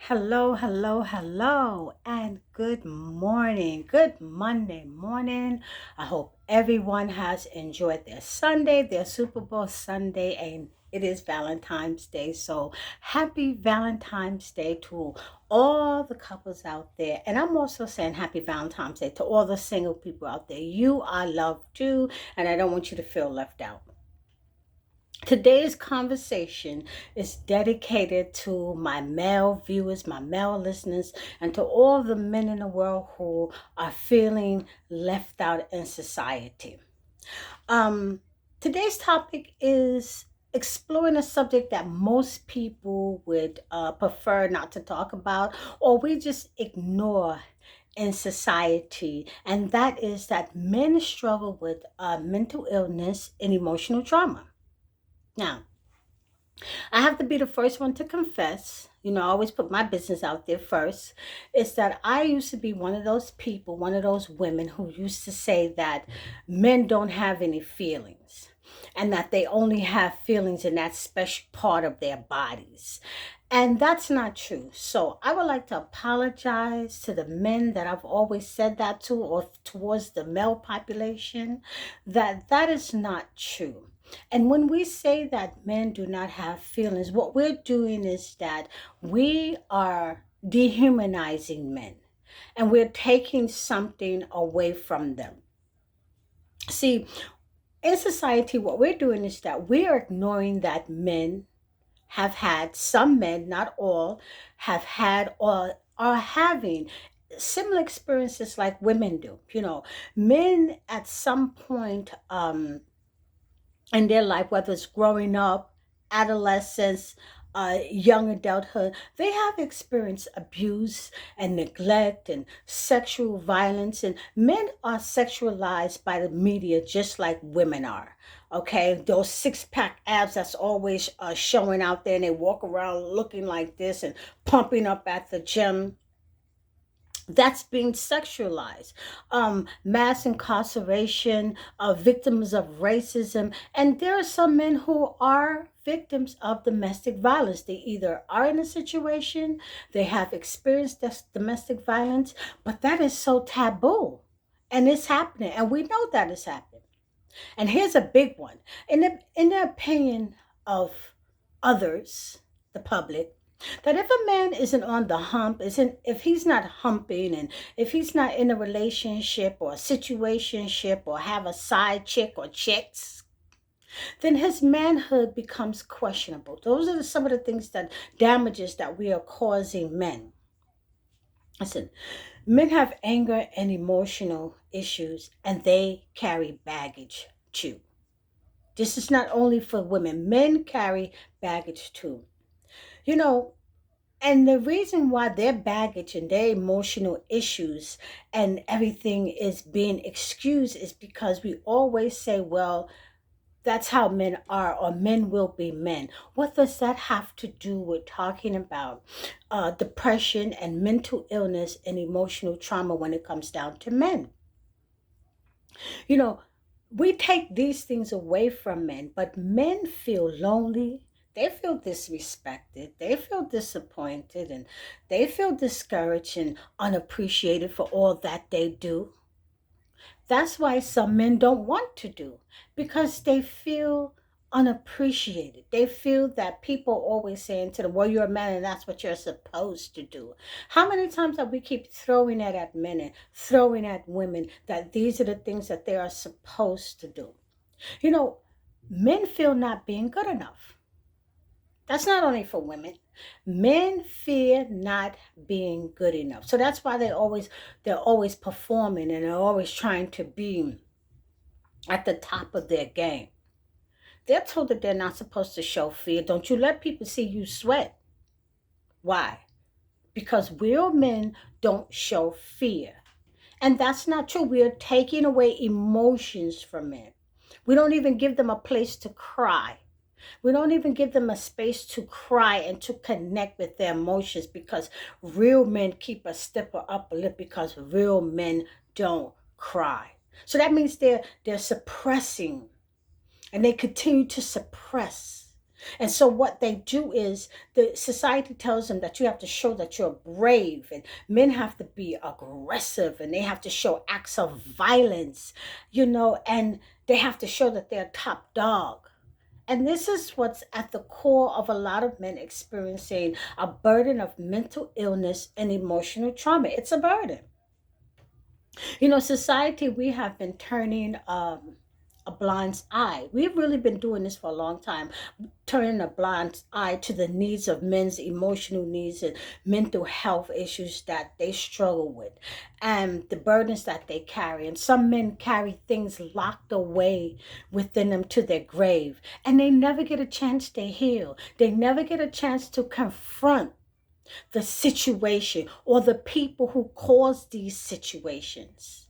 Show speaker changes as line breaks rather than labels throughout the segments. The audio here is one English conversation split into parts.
Hello, hello, hello, and good morning. Good Monday morning. I hope everyone has enjoyed their Sunday, their Super Bowl Sunday, and it is Valentine's Day. So happy Valentine's Day to all the couples out there. And I'm also saying happy Valentine's Day to all the single people out there. You are loved too, and I don't want you to feel left out. Today's conversation is dedicated to my male viewers, my male listeners, and to all the men in the world who are feeling left out in society. Um, Today's topic is exploring a subject that most people would prefer not to talk about, or we just ignore in society, and that is that men struggle with mental illness and emotional trauma. Now, I have to be the first one to confess. I always put my business out there first. Is that I used to be one of those people, one of those women who used to say that men don't have any feelings and that they only have feelings in that special part of their bodies. And that's not true. So I would like to apologize to the men that I've always said that to, or towards the male population, that that is not true. And when we say that men do not have feelings, what we're doing is that we are dehumanizing men and we're taking something away from them. See, in society, what we're doing is that we are ignoring that men have had, some men, not all, have had or are having similar experiences like women do. Men at some point in their life, whether it's growing up, adolescence, young adulthood, they have experienced abuse and neglect and sexual violence. And men are sexualized by the media just like women are. Okay, those six-pack abs that's always showing out there, and they walk around looking like this and pumping up at the gym, that's being sexualized. Mass incarceration, victims of racism, and there are some men who are victims of domestic violence. They either are in a situation, they have experienced this domestic violence, but that is so taboo, and it's happening, and we know that it's happening. And here's a big one. In the opinion of others, the public, that if a man isn't on the hump, isn't if he's not humping, and if he's not in a relationship or a situationship or have a side chick or chicks, then his manhood becomes questionable. Those are some of the things that damages that we are causing men. Listen, men have anger and emotional issues, and they carry baggage too. This is not only for women, men carry baggage too. You know, and the reason why their baggage and their emotional issues and everything is being excused is because we always say, well, that's how men are, or men will be men. What does that have to do with talking about depression and mental illness and emotional trauma when it comes down to men? You know, we take these things away from men, but men feel lonely. They feel disrespected. They feel disappointed, and they feel discouraged and unappreciated for all that they do. That's why some men don't want to do, because they feel unappreciated. They feel that people always saying to them, well, you're a man and that's what you're supposed to do. How many times have we keep throwing that at men and throwing at women, that these are the things that they are supposed to do? You know, Men feel not being good enough. That's not only for women. Men fear not being good enough. So that's why they're always performing, and they're always trying to be at the top of their game. They're told that they're not supposed to show fear. Don't you let people see you sweat. Why? Because real men don't show fear. And that's not true. We are taking away emotions from men. We don't even give them a place to cry. We don't even give them a space to cry and to connect with their emotions, because real men keep a stepper up a lip, because real men don't cry. So that means they're suppressing, and they continue to suppress. And so what they do is the society tells them that you have to show that you're brave, and men have to be aggressive, and they have to show acts of violence, and they have to show that they're top dog. And this is what's at the core of a lot of men experiencing a burden of mental illness and emotional trauma. It's a burden. Society, we have been turning a blind eye. We've really been doing this for a long time, turning a blind eye to the needs of men's emotional needs and mental health issues that they struggle with and the burdens that they carry. And some men carry things locked away within them to their grave, and they never get a chance to heal. They never get a chance to confront the situation or the people who cause these situations.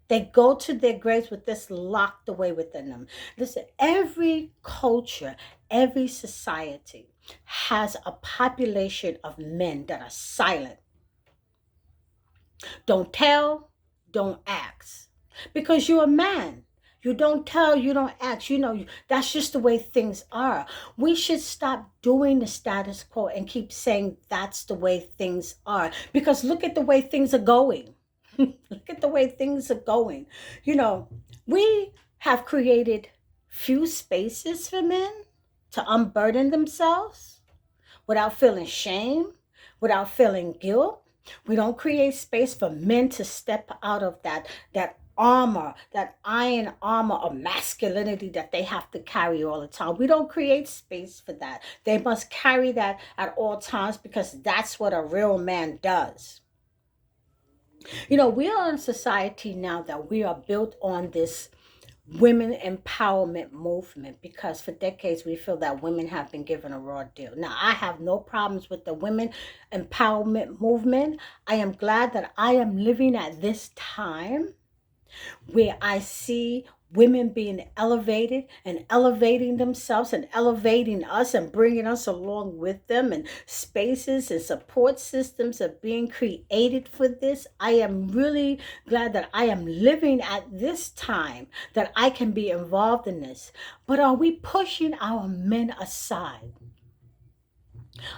They go to their graves with this locked away within them. Listen, every culture, every society has a population of men that are silent. Don't tell, don't ask. Because you're a man. You don't tell, you don't ask. That's just the way things are. We should stop doing the status quo and keep saying that's the way things are. Because look at the way things are going. Look at the way things are going. We have created few spaces for men to unburden themselves without feeling shame, without feeling guilt. We don't create space for men to step out of that armor, that iron armor of masculinity that they have to carry all the time. We don't create space for that. They must carry that at all times because that's what a real man does. We are in a society now that we are built on this women empowerment movement because for decades we feel that women have been given a raw deal. Now, I have no problems with the women empowerment movement. I am glad that I am living at this time where I see women being elevated and elevating themselves and elevating us and bringing us along with them, and spaces and support systems are being created for this. I am really glad that I am living at this time that I can be involved in this. But are we pushing our men aside?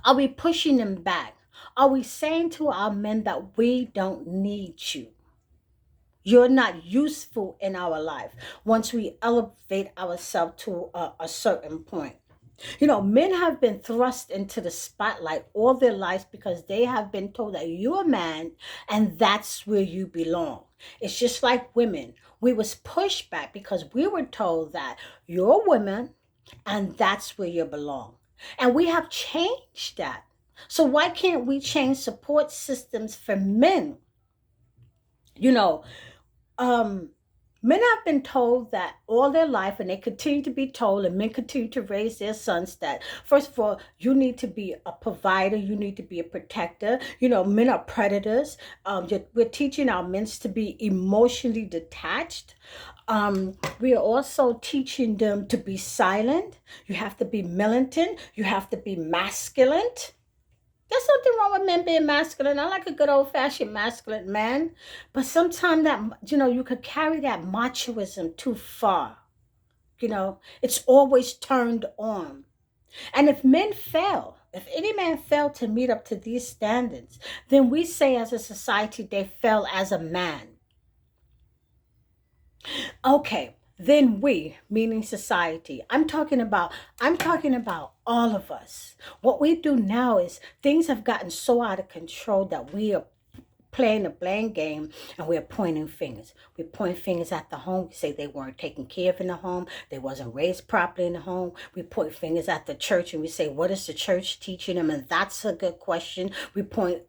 Are we pushing them back? Are we saying to our men that we don't need you? You're not useful in our life once we elevate ourselves to a certain point. Men have been thrust into the spotlight all their lives because they have been told that you're a man and that's where you belong. It's just like women. We was pushed back because we were told that you're a woman and that's where you belong. And we have changed that. So why can't we change support systems for men? You know, um Men have been told that all their life, and they continue to be told, and men continue to raise their sons that first of all, you need to be a provider, you need to be a protector. Men are predators. We're teaching our men to be emotionally detached. We are also teaching them to be silent. You have to be militant, you have to be masculine. There's nothing wrong with men being masculine. I like a good old fashioned masculine man. But sometimes that, you could carry that machoism too far. It's always turned on. And if men fail, if any man fail to meet up to these standards, then we say as a society they fell as a man. Okay, then we, meaning society. I'm talking about all of us. What we do now is things have gotten so out of control that we are playing a blame game, and we're pointing fingers. We point fingers at the home. We say they weren't taken care of in the home. They wasn't raised properly in the home. We point fingers at the church and we say, what is the church teaching them? And that's a good question. We point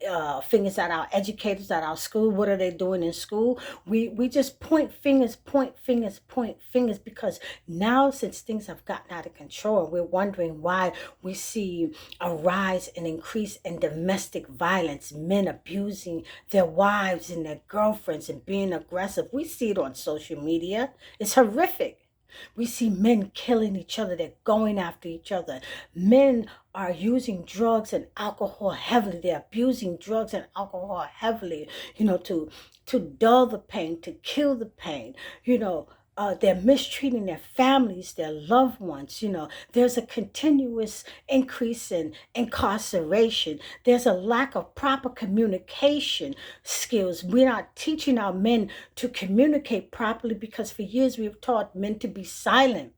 fingers at our educators at our school. What are they doing in school? We just point fingers, point fingers, point fingers, because now since things have gotten out of control, we're wondering why we see a rise and increase in domestic violence, men abusing their wives and their girlfriends and being aggressive. We see it on social media. It's horrific. We see men killing each other. They're going after each other. Men are using drugs and alcohol heavily. They're abusing drugs and alcohol heavily, to dull the pain, to kill the pain. they're mistreating their families, their loved ones. There's a continuous increase in incarceration. There's a lack of proper communication skills. We're not teaching our men to communicate properly because for years we've taught men to be silent.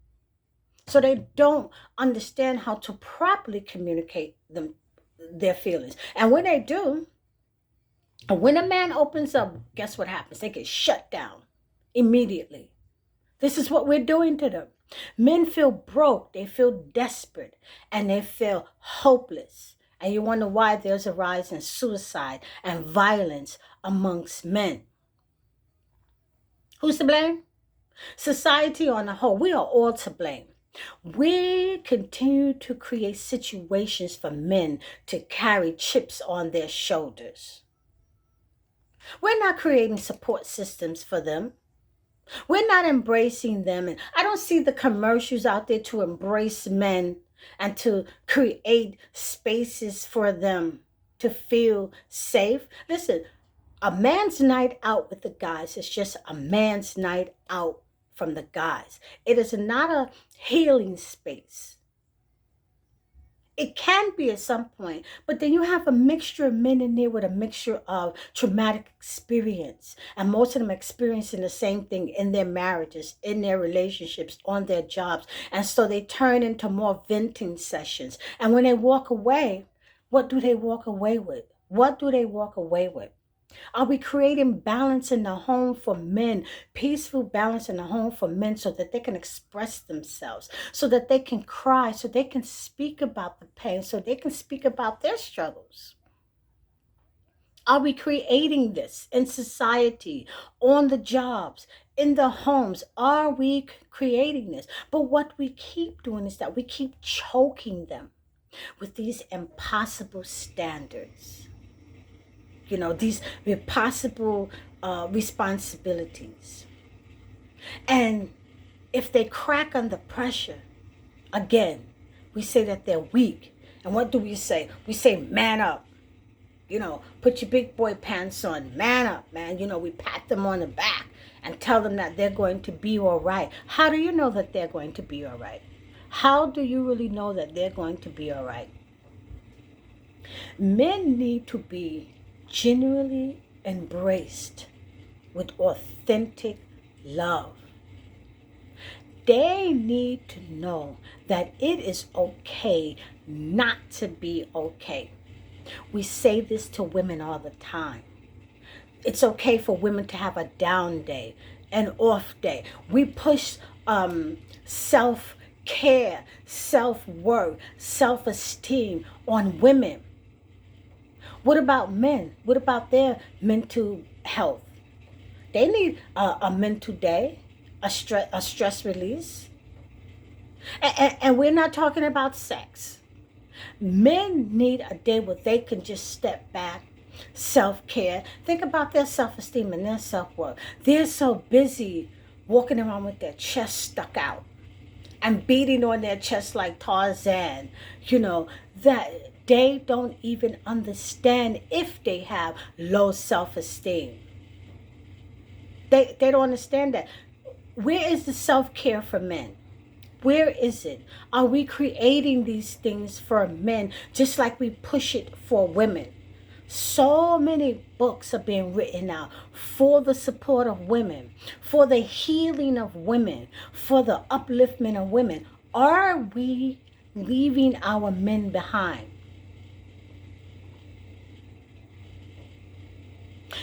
So they don't understand how to properly communicate their feelings. And when they do, when a man opens up, guess what happens? They get shut down immediately. This is what we're doing to them. Men feel broke, they feel desperate, and they feel hopeless. And you wonder why there's a rise in suicide and violence amongst men. Who's to blame? Society on the whole. We are all to blame. We continue to create situations for men to carry chips on their shoulders. We're not creating support systems for them. We're not embracing them. And I don't see the commercials out there to embrace men and to create spaces for them to feel safe. Listen, a man's night out with the guys is just a man's night out from the guys. It is not a healing space. It can be at some point, but then you have a mixture of men in there with a mixture of traumatic experience. And most of them experiencing the same thing in their marriages, in their relationships, on their jobs. And so they turn into more venting sessions. And when they walk away, what do they walk away with? What do they walk away with? Are we creating balance in the home for men, peaceful balance in the home for men so that they can express themselves, so that they can cry, so they can speak about the pain, so they can speak about their struggles? Are we creating this in society, on the jobs, in the homes? Are we creating this? But what we keep doing is that we keep choking them with these impossible standards. These impossible responsibilities. And if they crack under pressure, again, we say that they're weak. And what do we say? We say, man up. Put your big boy pants on. Man up, man. We pat them on the back and tell them that they're going to be all right. How do you know that they're going to be all right? How do you really know that they're going to be all right? Men need to be genuinely embraced with authentic love. They need to know that it is okay not to be okay. We say this to women all the time. It's okay for women to have a down day, an off day. We push self-care, self-worth, self-esteem on women. What about men? What about their mental health? They need a mental day, a stress release. And we're not talking about sex. Men need a day where they can just step back, self-care. Think about their self-esteem and their self-worth. They're so busy walking around with their chest stuck out and beating on their chest like Tarzan, that they don't even understand if they have low self-esteem. They don't understand that. Where is the self-care for men? Where is it? Are we creating these things for men just like we push it for women? So many books are being written out for the support of women, for the healing of women, for the upliftment of women. Are we leaving our men behind?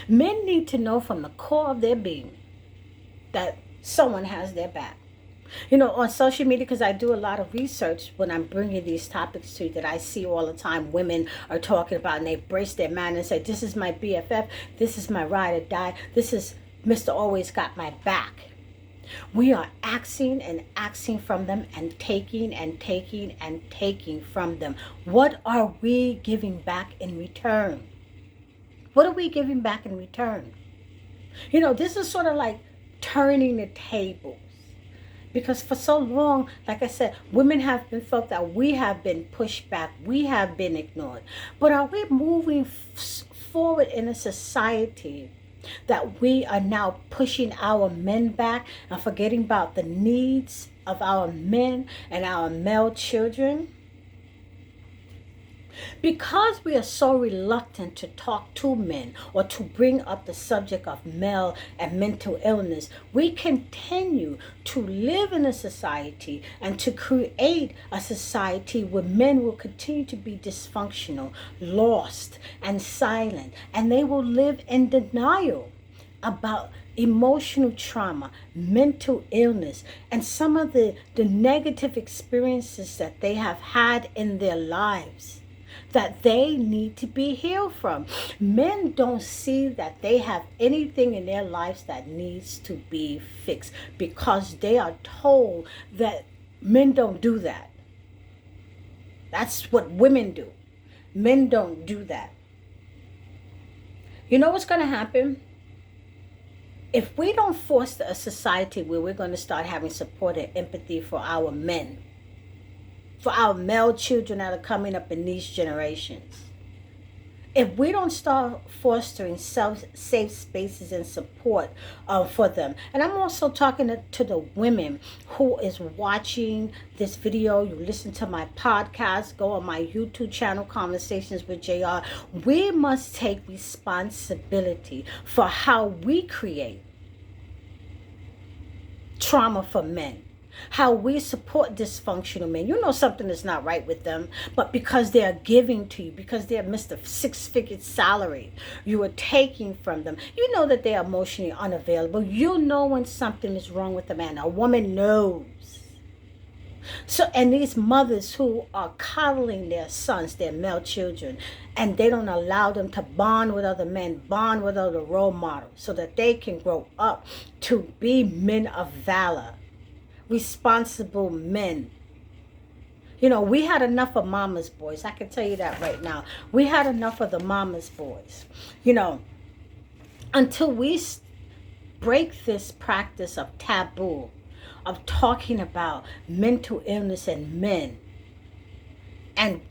Men need to know from the core of their being that someone has their back. On social media, because I do a lot of research when I'm bringing these topics to you that I see all the time, women are talking about, and they brace their man and say, this is my BFF, this is my ride or die, this is Mr. Always Got My Back. We are asking and asking from them and taking and taking and taking from them. What are we giving back in return? What are we giving back in return? This is sort of like turning the tables. Because for so long, like I said, women have been felt that we have been pushed back. We have been ignored. But are we moving forward in a society that we are now pushing our men back and forgetting about the needs of our men and our male children. Because we are so reluctant to talk to men or to bring up the subject of male and mental illness, we continue to live in a society and to create a society where men will continue to be dysfunctional, lost, and silent, and they will live in denial about emotional trauma, mental illness, and some of the negative experiences that they have had in their lives that they need to be healed from. Men don't see that they have anything in their lives that needs to be fixed because they are told that men don't do that. That's what women do. Men don't do that. You know what's going to happen? If we don't foster a society where we're going to start having support and empathy for our men, for our male children that are coming up in these generations, if we don't start fostering safe spaces and support for them, and I'm also talking to the women who is watching this video, you listen to my podcast, go on my YouTube channel, Conversations with JR, we must take responsibility for how we create trauma for men. How we support dysfunctional men. You know something is not right with them, but because they are giving to you, because they have missed a six-figure salary, you are taking from them. You know that they are emotionally unavailable. You know when something is wrong with a man. A woman knows. So, and these mothers who are coddling their sons, their male children, and they don't allow them to bond with other men, bond with other role models, so that they can grow up to be men of valor. Responsible men. You know, we had enough of mama's boys. I can tell you that right now. We had enough of the mama's boys. You know, until we break this practice of taboo, of talking about mental illness in men, and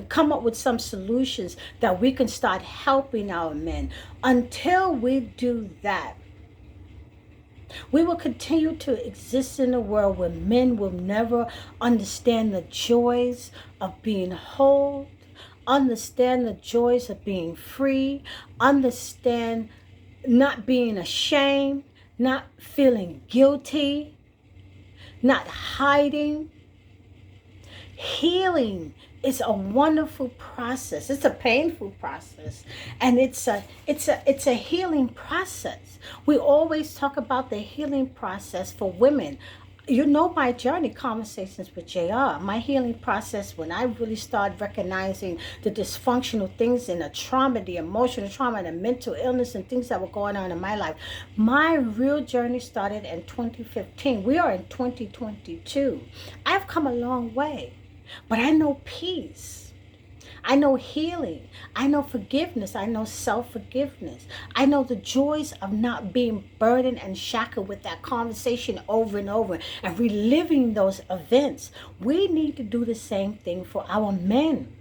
come up with some solutions that we can start helping our men. Until we do that, we will continue to exist in a world where men will never understand the joys of being whole, understand the joys of being free, understand not being ashamed, not feeling guilty, not hiding. Healing is a wonderful process. It's a painful process, and it's a healing process. We always talk about the healing process for women. You know my journey, Conversations with JR, my healing process when I really started recognizing the dysfunctional things and the trauma, the emotional trauma, the mental illness and things that were going on in my life. My real journey started in 2015. We are in 2022. I've come a long way, but I know peace. I know healing. I know forgiveness. I know self-forgiveness. I know the joys of not being burdened and shackled with that conversation over and over and reliving those events. We need to do the same thing for our men.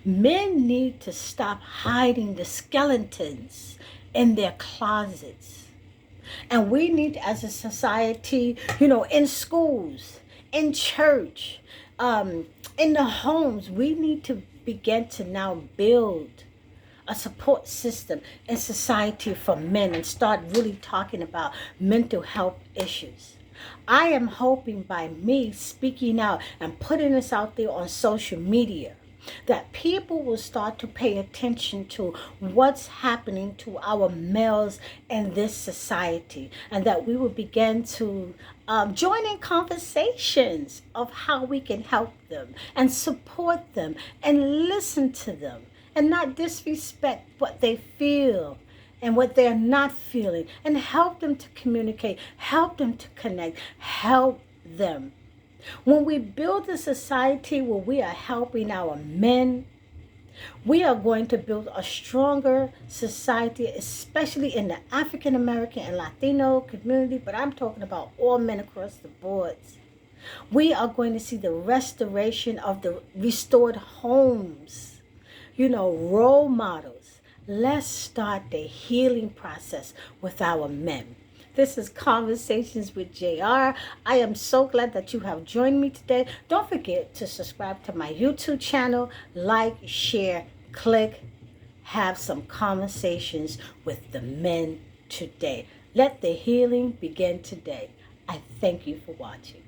Men need to stop hiding the skeletons in their closets. And we need, as a society, you know, in schools, in church, in the homes, we need to begin to now build a support system in society for men and start really talking about mental health issues. I am hoping by me speaking out and putting this out there on social media that people will start to pay attention to what's happening to our males in this society, and that we will begin to join in conversations of how we can help them and support them and listen to them and not disrespect what they feel and what they're not feeling, and help them to communicate, help them to connect, help them. When we build a society where we are helping our men, we are going to build a stronger society, especially in the African American and Latino community, but I'm talking about all men across the boards. We are going to see the restoration of the restored homes, you know, role models, Let's start the healing process with our men. This is Conversations with JR. I am so glad that you have joined me today. Don't forget to subscribe to my YouTube channel, like, share, click, have some conversations with the men today. Let the healing begin today. I thank you for watching.